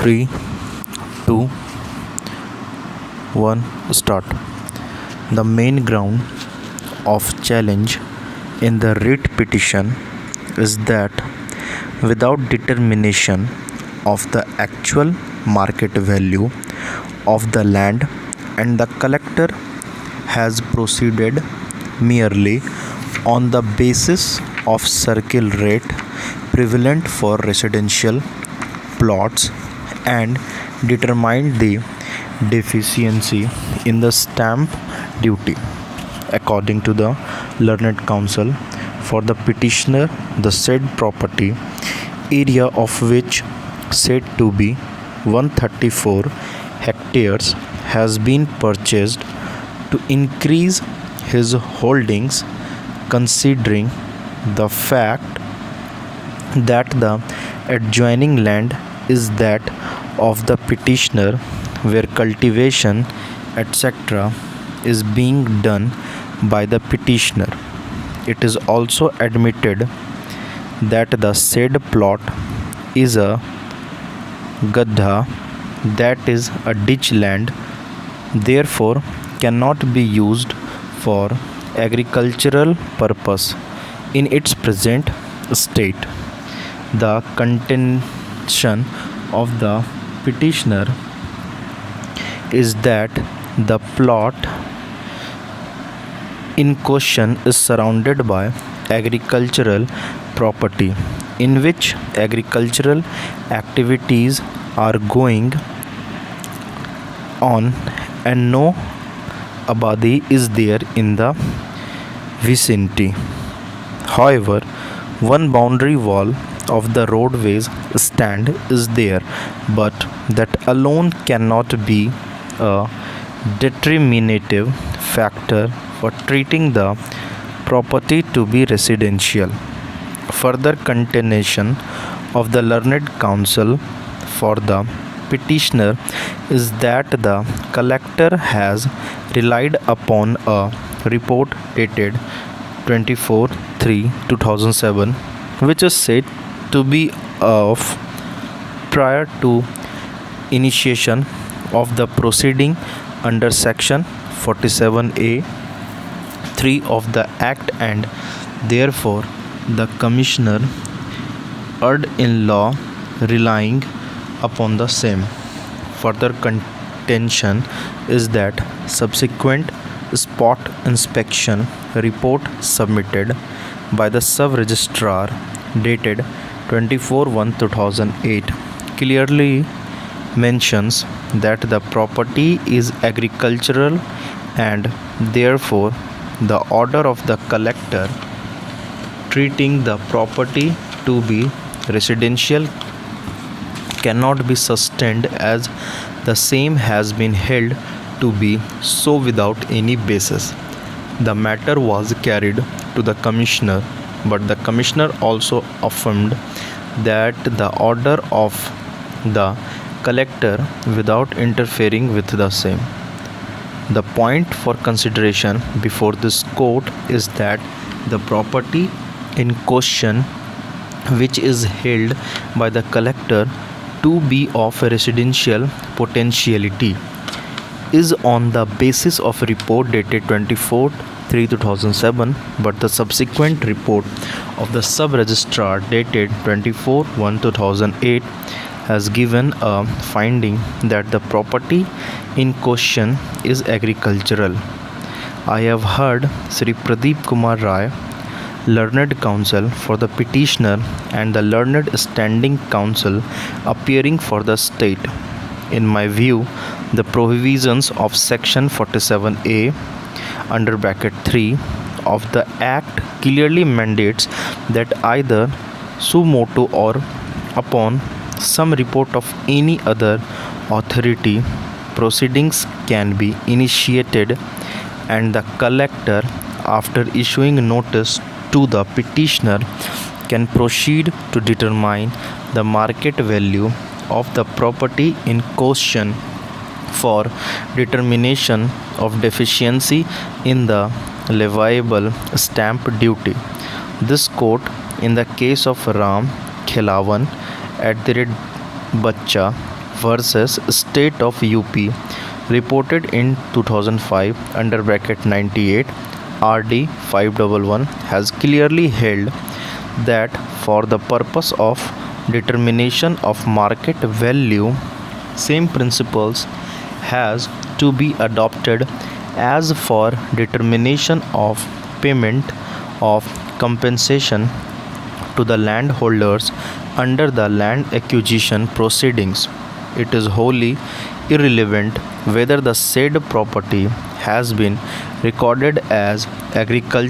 3, 2, 1, start. The main ground of challenge in the writ petition is that without determination of the actual market value of the land, and the collector has proceeded merely on the basis of circle rate prevalent for residential plots and determined the deficiency in the stamp duty. According to the learned counsel for the petitioner, the said property, area of which said to be 134 hectares, has been purchased to increase his holdings, considering the fact that the adjoining land is that of the petitioner, where cultivation etc. is being done by the petitioner. It is also admitted that the said plot is a gaddha, that is a ditch land, therefore cannot be used for agricultural purpose in its present state. The contention of the petitioner is that the plot in question is surrounded by agricultural property, in which agricultural activities are going on, and no abadi is there in the vicinity. However, one boundary wall of the roadways stand is there, but that alone cannot be a determinative factor for treating the property to be residential. Further contention of the learned counsel for the petitioner is that the collector has relied upon a report dated 24/3/2007, which is said to be of prior to initiation of the proceeding under section 47A 3 of the Act, and therefore the commissioner erred in law relying upon the same. Further contention is that subsequent spot inspection report submitted by the sub-registrar dated 24/1/2008 clearly mentions that the property is agricultural, and therefore the order of the collector treating the property to be residential cannot be sustained, as the same has been held to be so without any basis. The matter was carried to the commissioner, but the commissioner also affirmed that the order of the collector without interfering with the same. The point for consideration before this court is that the property in question, which is held by the collector to be of residential potentiality, is on the basis of report dated 24/3/2007, but the subsequent report of the sub-registrar dated 24/1/2008 has given a finding that the property in question is agricultural. I have heard Sri Pradeep Kumar Rai, learned counsel for the petitioner, and the learned standing counsel appearing for the state. In my view, the provisions of section 47A under bracket 3 of the Act clearly mandates that either suo motu or upon some report of any other authority, proceedings can be initiated, and the collector, after issuing notice to the petitioner, can proceed to determine the market value of the property in question for determination of deficiency in the leviable stamp duty. This court, in the case of Ram Khelawan @ Bacha versus State of UP reported in 2005 under bracket 98 RD 511 has clearly held that for the purpose of determination of market value, same principles has to be adopted as for determination of payment of compensation to the landholders under the land acquisition proceedings. It is wholly irrelevant whether the said property has been recorded as agricultural